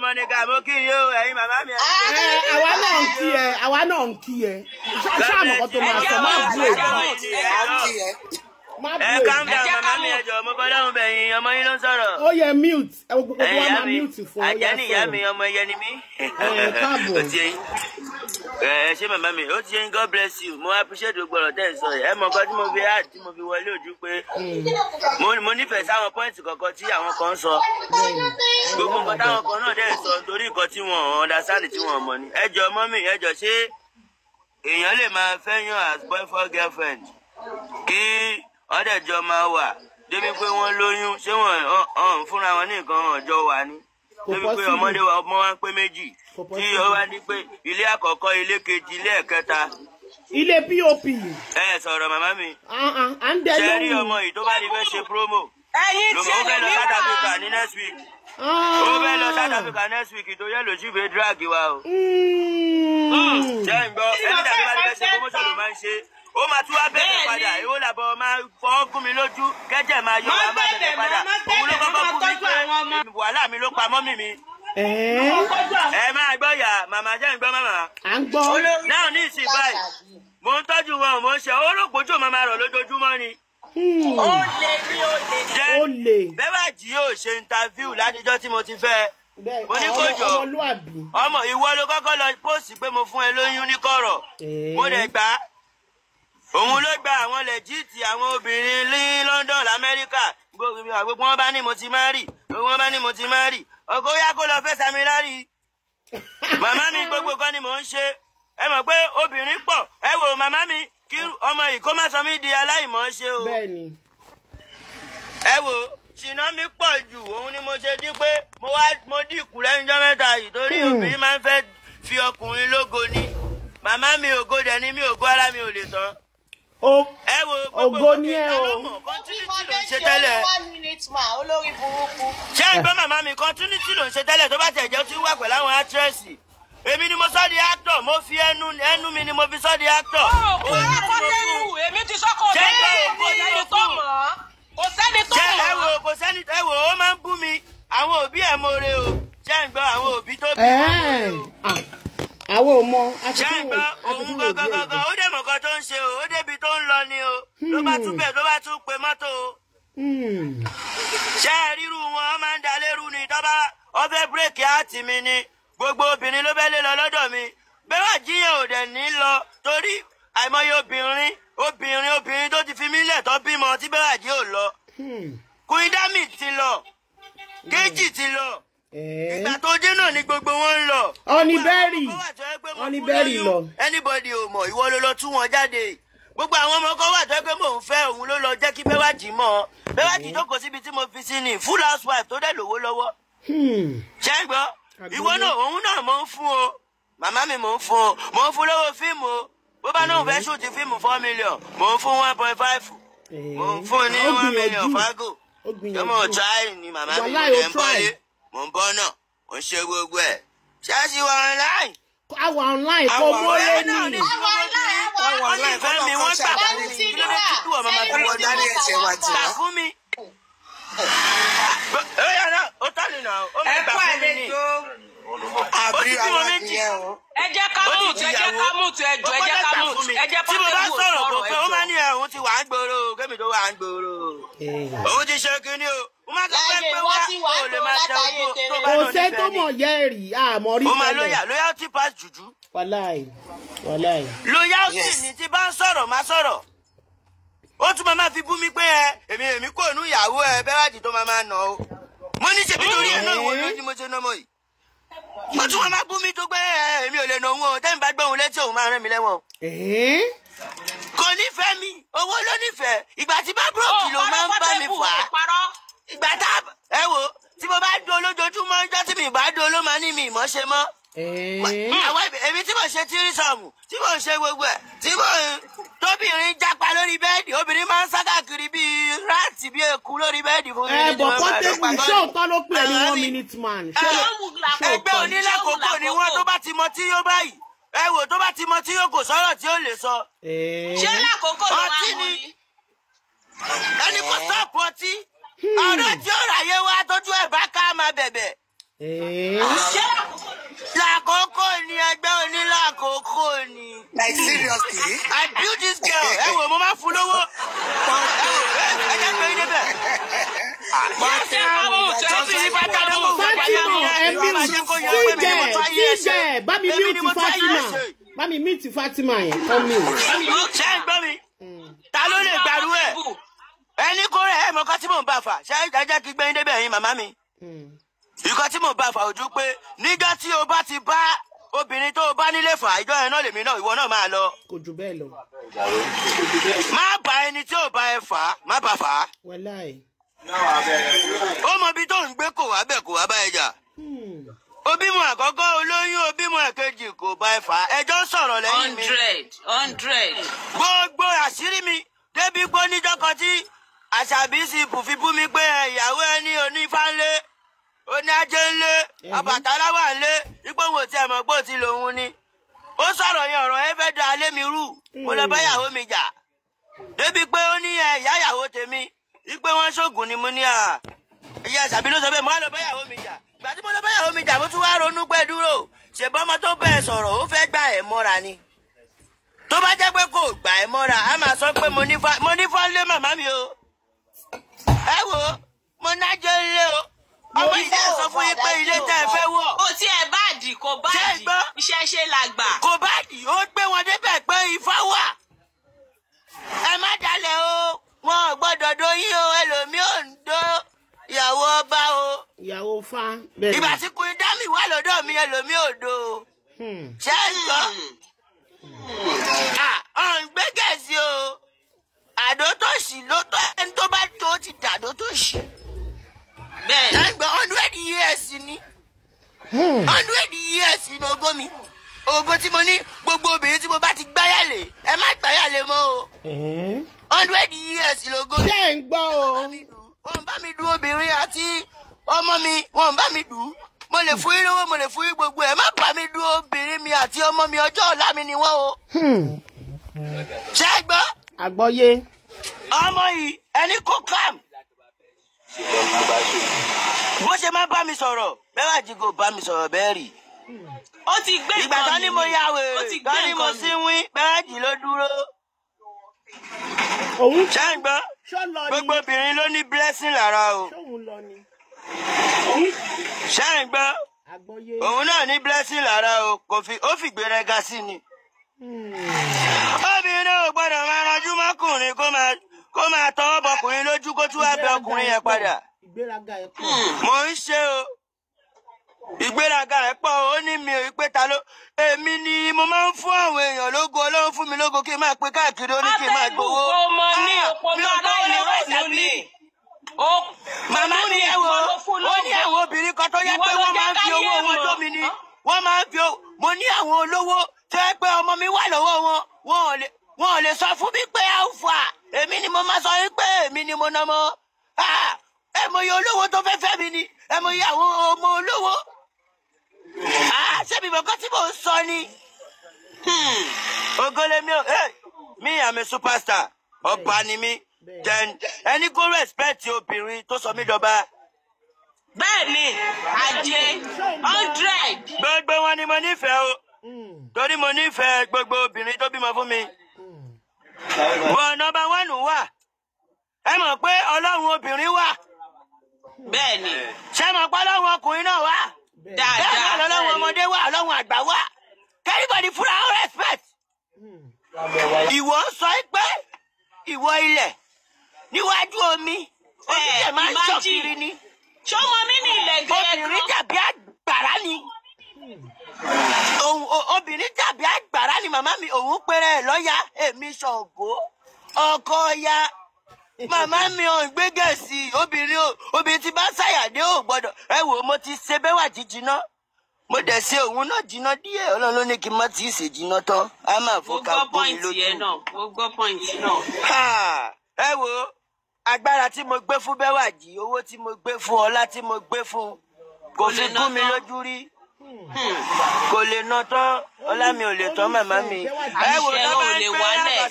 Monica mo kí yín o ẹ̀yin màmá mi. Àwa náà ń kí ẹ. Ṣáà mọ̀ kó tó máa sọ máa bú èyí. Calm down màmá mi ẹ jọ̀ọ́ mo bọ́ lọ́hùn bẹ̀yìn ọmọ yín ló ń sọ̀rọ̀. Ó yẹ mute ẹ gbogbo wa máa mute fún ọ. Àjẹ́ ni ìyá mi ọmọ ẹyẹ ni mí. Káàbọ̀. Ṣé màmá mi ó ti yẹn God bless you mo appreciate gbogbo ọ̀rọ̀ tẹ́ ẹ̀ sọ yìí ẹ mọ̀ nǹkan tí mo fi add tí mo fi wọlé ojú pé mo nífẹ̀ẹ́ sáwọn pọ́ìntì kọ̀ọ̀kan tí àwọn kan sọ gbogbo nǹkan táwọn kan náà dẹ̀ sọ nítorí nǹkan tí wọ́n understand tí wọ́n mọ̀ ni ẹ jọ̀ọ́ mọ́mì ẹ jọ̀ọ́ ṣé èèyàn lè máa fẹ́yàn as boyfriend girlfriend kí ọ̀dẹ̀jọ́ máa wà débi pé wọ́n lóyún ṣé wọ́n fúnra wọn ní nǹkan ọjọ́ wà ní débi pé ọmọ wa ń pé méjì tí ó wá ní pé ilé àkọ́kọ́ ilé kejì ilé ẹ̀kẹta. Ilé POP. Ẹ sọ̀rọ̀ màmá mi. À ń dẹ lóhùn. Ṣé rí ọmọ yìí tó bá ní fẹ́ ṣe promo? Ẹyin tí ó fẹ́ lọ South Africa ní next week. Ó fẹ́ lọ South Africa next week tó yẹ lójú ìwé drag wa o. Ṣé ń gbọ́ ẹni tàbí bá ní fẹ́ ṣe promotion ló máa ń ṣe? Ó máa tún wá bẹ̀rẹ̀ padà èwo làbọ̀ máa fọ́ gún mi lójú kẹ́jẹ̀ máa yọ wá máa bẹ̀rẹ̀ padà òun ló kọ́kọ́ fún mi pé wàhálà mi ló pa mọ́mì mi. Ẹ máa gbọ́ yà màmá jẹ́ ń gbọ́ màmá. À ń gbọ́. Náà ní ìsìn báyìí mo ń tọ́jú wọn mo ń ṣe olóògbójú máa rọ̀ lójoojúmọ́ ni. Ó lè. Bẹ́wàjì yóò ṣe interview látijọ́ tí mo ti fẹ́. Mo ní kó jọ ọmọ ìwọ ló kọ́kọ́ lọ póòsì pé mo fún ẹ lóyún ní kọ̀rọ̀ mo lè gbà á. Òun ló gba àwọn lẹ́jìtì àwọn obìnrin ní London l'Amẹ́ríkà gbogbo wọn bá ní mo ti máa rì gbogbo wọn bá ní mo ti máa rì ọkọ yá kó lọ fẹ́ sami lárí. Màmá mi gbogbo kan ni mò ń ṣe ẹ mọ̀ pé obìnrin pọ̀ ẹ wò màmá mi kí ọmọ yìí kó má sọ mí di aláìmọ̀ ṣe o. Bẹ́ẹ̀ni. Ẹ wò ṣìnà mi pọ̀ jù òun ni mo ṣe dín pé mo dínkù lẹ́yìn ọjọ́ mẹ́ta yìí torí obìnrin máa ń fẹ́ fi ọkùnrin lógo ni màmá mi ògo dẹ̀ ni mi ògo ara mi ò lè tán. Ẹ wo ògo ni ẹ o. Ṣé tẹ́lẹ̀ ṣé ẹgbẹ́ màmá mi continuity ló ń ṣe tẹ́lẹ̀ tó bá tẹ̀ jẹ́ tí wà pẹ̀lú àwọn actress èmi ni mo sọ di actor mo fi ẹnu mi ni mo fi sọ di actor. Èmi ti sọ kò sẹ́ni tó mọ̀ kò sẹ́ni tó mọ̀. Kò sẹ́ni ẹ wò ó máa ń bú mi àwọn òbí ẹ̀ mọ̀ọ́rẹ́ o ṣé ń gbọ́ àwọn òbí tó bí o. Àwọn ò mọ ṣẹ́gbọ́n òun gangan ó dẹ̀ mọ̀ kan tó ń ṣe o ó débi tó ń lọ ni o ló bá tún bẹ̀ ló bá tún pe mọ́tò o. Ṣé ríru wọn máa ń da lérú ni tọ́ba ọbẹ̀ bírèkì àti mi ni gbogbo obìnrin ló bẹ́ lé lọ lọ́dọ̀ mi bẹ́ẹ̀ wá jíyàn ò dẹ̀ ní lọ torí àìmọye obìnrin tó ti fi mí lẹ̀ tó bímọ tí bẹ́ẹ̀ wá jí ò lọ. Queen Dami ti lọ Kéjì ti lọ. Ìgbà tó dé náà ni gbogbo wọn ń lọ. Ọ̀nìbẹ́rì lọ. Anybody ò mọ̀ ìwọ ló lọ tú wọn jáde. Gbogbo àwọn ọmọ kan wà tó yẹ pé mò ń fẹ́ òun ló lọ jẹ́ kí Bẹ́wàjì mọ̀. Bẹ́wàjì jókòó síbi tí mo fi sí ni full housewife tó dẹ̀ lówó lọ́wọ́. Ṣé ń gbọ́? Ìwọ náà òun náà mò ń fún o. Màmá mi mò ń fún o. Mò ń fún lówó fíìmù o. Bó bá náà fẹ́ ṣùtì fíìmù 4 million. Mò ń fún 1.5. Mò ń fún ní 1 million fago. Yọmọ try ni màmá mi mo dẹ̀ ń bọ́lé. Mo ń bọ́ náà, mo ń ṣe gbogbo ẹ̀. Ṣáàṣì wà online. Àwa online kò wọlé ní. Àwa online fẹ́ mi wọ́n gbà fún mi. Kí ló dé tí kú ọmọ máa fi wọ́n dání ẹsẹ̀ wá jù? Gbà fún mi. Ó yà náà, ó tọ́ nínú àwọn, ó máa gbà fún mi ní. Ó ti bímọ méjì. Ẹ jẹ́ ká múùtù ẹ jẹ́ ká múùtù ẹ jọ ẹ jẹ́ ká múùtù ẹ jẹ́ tí mo bá sọ̀rọ̀ kò pé ó máa ní ẹ̀hún ti wà á gbòòrò kémi tó wà á gbòòrò. Òun ti ṣe kinní o. Ó máa sọ pé wá ó lè máa ṣe ojú tó bá lọ kò sẹ́ tó mọ̀ yẹ́ rí àmọ́ rí tẹ́lẹ̀. Ó máa loyalty pass jùjú. Wàláì. Loyalty ni tí bá ń sọ̀rọ̀ máa sọ̀rọ̀. Ó tún máa fi bú mi pé èmi kò nú ìyàwó ẹ Bẹ́wàjì tó máa nà ó. Mo ní ṣèbí torí ẹ̀ náà ìwọ ló ti mo ṣe nọ́mọ yìí. Mo tún máa bú mi tó gbé èmi ò lè nà òun o tẹ́mi bá gbé òun létí òun máa rán mi lẹ́wọ̀n. Kò nífẹ̀ẹ́ mi owó ló nífẹ̀ẹ́ ìgbà tí bá búrọ́kì ló máa ń bá mi fà á. Ìgbà tá ẹ wò tí mo bá do lójoojúmọ́ ọjọ́ tí mi bá do ló máa ní mi ìmọ̀ ṣe mọ́. Àwọn èmi tí mo ṣe tírísọ̀mù tí mo ṣe gbogbo ẹ̀ tí mo tóbìnrin jápa lórí bẹ́ẹ̀dì obìnrin máa ń sá káàkiri bíi ráàtì bíi eku lórí bẹ́ẹ̀dì fún mi. Bọ̀ Portable ṣé òótọ́ ló pè ní 1 minute man. Ẹgbẹ́ onílàkókò ni wọ́n tó bá ti mọ tí yóò báyìí. Ẹ wò tó bá ti mọ tí yóò kò sọ̀rọ̀ tí ó lè sọ. Ṣé lákòókò ló wá mú ni? Ẹni kò sọ́ọ̀pù ọtí. Ọ̀rọ̀ tí ó ráyé wá tójú ẹ̀ bá ká máa bẹ̀bẹ̀. Ṣé yẹ pé mi ni mo tún ayé ẹ ṣe. bá mi mute Fatima. Bá mi mute Fatima yẹn. Come mute. Ṣé ń gbọ́ mi? Ta ló lè gbàrú ẹ̀? Ẹni kó rẹ̀ ẹ̀ mọ́kọ́ tí mò ń bá fà. Ṣé jẹ́jẹ́ kí gbẹ́yìn débẹ̀ yín màmá mi? Ìkọ́ tí mò ń bá fà ojú pé nígbà tí o bá ti bá obìnrin tó o bá nílé fà ìjọ yẹn náà lèmi náà ìwọ náà máa lọ. Kò jù bẹ́ẹ̀ lọ. Má bá ẹni tí ò bá ẹ fà á, má bá fà á. Wàláì. Ó mọ ibi tó ń gbé kò wá bẹ̀ kò wá bá ẹ jà. Obímọ àkọ́kọ́ olóyún obímọ ẹ̀kejì kò bá ẹ fà á. Ẹjọ́ sọ̀rọ̀ lẹ́yìn mi. 100. Gbogbo àṣírí mi débi gbó níjọ́ kan tí Àṣàbí sì bù fi bú mi pé ìyàwó ẹni onífánlé oní ajé ńlé Ọbàtálá wà ńlé ipò wò tí ẹ mọ̀ pé ó ti lòun ni. Ó sọ̀rọ̀ yẹn ọ̀rọ̀ ẹ fẹ́ da alé mi rú. Mo lọ bá ìyàwó mi jà. Débi pé ó ní ìyá ìyàwó tèmi wípé wọ́n ṣoògùn ni mo ní à. Ìyá Àṣàbí ló sọ pé mo á lọ bá ìyàwó mi jà. Ìgbà tí mo lọ bá ìyàwó mi jà mo tún wá ronú pé dúró. Ṣèbọn ọmọ tó bẹ́ẹ̀ sọ̀rọ̀ ó fẹ́ gbà ẹ̀ mọ́ra ni. Tó bá jẹ́ pé kò gbà ẹ̀ mọ́ra á máa sọ pé mo ní fánlé màmá mi o. Ẹ wo mo nájọ ilé o. Ọmọ ìṣe sọ fún yín pé ilé tẹ́ ẹ fẹ́ wọ̀. Ó tí ẹ báàdì kò báàdì iṣẹ́ ṣe làgbà. Kò báàdì ó gbé wọn débẹ̀ pé ifá wà. Ẹ má dalẹ̀ o, wọn ò gbọ́dọ̀ dóyún o, ẹlòmíì ò ń dó ìyàwó ọba o. Ìyàwó fa. Ìgbà tí Queen Dami wà lọ́dọ̀ mi ẹlòmíì ò dó o. Ṣé ẹ gbọ́? Ọ̀n gbé gẹ̀ẹ́sì o. Àdó tó ṣì ló tọ́ ẹni tó bá tó ti dàdó tó ṣì. Bẹ́ẹ̀ Ṣé ẹ gbọ́ 100 years ni? 100 years ni ogó mi. Ògo tí mo ní gbogbo obìnrin tí mo bá ti gbáyàlè ẹ má gbáyàlè mọ́ o. 100 years lógo. Ṣé ń gbọ́ o? Wọ́n bá mi dùn obìnrin àti ọmọ mi wọ́n bá mi dùn. Mo lè fún yín lówó mo lè fún yín gbogbo ẹ̀ má bá mi dùn obìnrin mi àti ọmọ mi ọjọ́ ọ̀la mi ni wọ́n o. Ṣé ẹ gbọ́? Àgbọ́yé. Ọmọ yìí ẹni kó calm. Bó ṣe máa bá mi sọ̀rọ̀ bẹ́ẹ̀ wá jí kò bá mi sọ̀rọ̀ bẹ́ẹ̀ rí. ó ti gbé Ìgbà tán ni mo ya wèrè tán ni mo sí wín bẹ́ẹ̀ jì ló dúró. Òun Ṣé ń gbọ́? ṣó lọ ni. Gbogbo obìnrin ló ní blessing lára o. Ṣóun lọ ni. Ṣé ń gbọ́? Àgbọ́yé. Òun náà ní blessing lára o ó fi gbéraga sí ni. Obìnrin ò gbọ́dọ̀ máa ranjú mọ́kùnrin kó máa tọwọ́ bọkùnrin lójú kó tún wá bẹ ọkùnrin yẹn padà. Ìgbéraga ẹ̀ pọ̀. Mò ń ṣe o. Ìgbéraga ẹ̀ pọ̀ ó ní mi ò pé ta ló. Èmi ni mo máa ń fún àwọn èèyàn lógo Ọlọ́run fún mi lógo kí n máa pe káàkiri ó ní kí n máa gbowó. ọmọ ní òpópónà aláìní ní. Màmá mi ẹ wo ó ní àwọn obìnrin kan tó yẹ pé wọ́n máa ń fi owó wọn tó mi ni. Wọ́n máa ń fi mo ní àwọn olówó tó yẹ pé ọmọ mi wà lọ́wọ́ wọn ò lè sọ fún mi pé àwùfà èmi ni mo máa sọ wípé èmi ni mo nà mọ́. Ẹ mọ iye olówó tó fẹ́ fẹ́ mi ni ẹ mọ iye àwọn ọmọ olówó. Ṣé mi mọ̀ kọ́ tí mò ń sọ ni? Ogole mi ò mi am a superstar ọba ni mi then ẹni kó respect obìnrin tó sọ mí dọba. Bẹ́ẹ̀ni ajé 100. Gbogbo wọn ni mo nífẹ̀ẹ́ o torí mo nífẹ̀ẹ́ gbogbo obìnrin tó bímọ fún mi. Wọ́n nọ́mbà 1 wà ẹ mọ̀ pé Ọlọ́run obìnrin wà. Bẹ́ẹ̀ni. Ṣé mọ̀ pé Ọlọ́run ọkùnrin náà wà? Dáadáa. Ọlọ́run ọmọdé wà Ọlọ́run àgbà wà. Everybody fúnra ó respect. Ìwọ sọ pé ìwọ ilẹ̀ níwájú omi oníṣẹ́ máa ń ṣọ̀kiri ni. Ṣọmọ mi ní ilẹ̀ gẹ̀ẹ́ kan. Obìnrin dàbí àgbàrá ni. Obìnrin dàbí àgbàrá ni màmá mi òun péré lọ́yà èmi Ṣàngó ọkọ ya. Màmá mi ò ń gbé gẹ̀ẹ́sì obìnrin tí bá ṣàyàdé ò gbọ́dọ̀ ẹ wò mo ti ṣe bẹ́wà jíjiná. Mo dẹ̀ ṣe òun náà jiná díẹ̀ Ọlọ́run ló ní kí n má tí ì ṣe jiná tán á máa fọkà bó mi lójú. Mo gbọ́ pọ́ìntì náà. Ẹ wo agbára tí mo gbé fún Bẹ́wàjí owó tí mo gbé fún ọlá tí mo gbé fún kò fi gún mi lójú rí kò lè ná tán ọlá mi ò lè tán màmá mi. Ẹ wo lọ́ba ń pẹ́